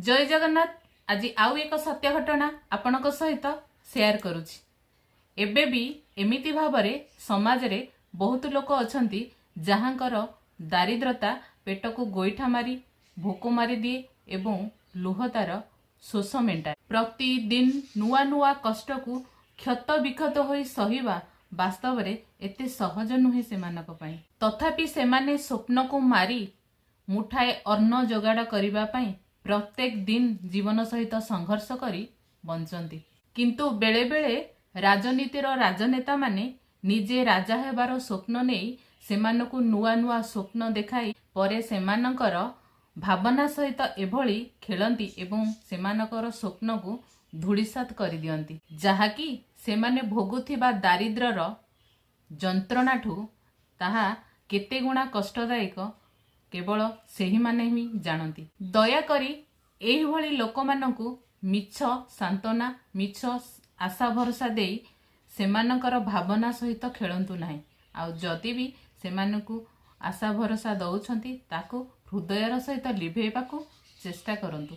जय जगन्नाथ। आज आउ एक सत्य घटना आपणक सहित शेयर करुछि। एबे भी एमिति भाबरे समाज रे बहुत लोक अछंती जहांकर दारिद्रता पेट को गोईठा मारी भोक मारी दिए एवं लुह तार शोष मेंटा। प्रतिदिन नुआ नुआ कष्ट को क्षत विक्षत होई सहिबा वास्तव रे एते सहज नुहे सेमानक पई। तथापि सेमाने स्वप्न को मारी मुठाए अन्न जोगाड़ करिबा पई प्रत्येक दिन जीवन सहित संघर्ष करी बंचंती। किंतु बेले बेले राजनीतिर राजनेता माने निजे राजा हेबार स्वप्न नेई सेमानकु नुआ नुआ स्वप्न देखाई परे सेमानकर भावना सहित एभली खेलंती एवं सेमानकर स्वप्न को धूलिसात कर दियंती, जहाँकि सेमाने भोगुथिबा दारिद्र्यर जंत्रणाठू ताहा केते गुणा कष्टदायक केवल सेही माने ही जानती। दयाकरी एही भली लोकमानंकु मिछ सांत्वना मिछ आशा भरोसा देई सेमानकर भावना सहित खेलंतु नाही। आउ जदि भी सेमानकु आशा भरोसा दउछंती ताकू हृदयर सहित लिभेइबाकू चेष्टा करंतु।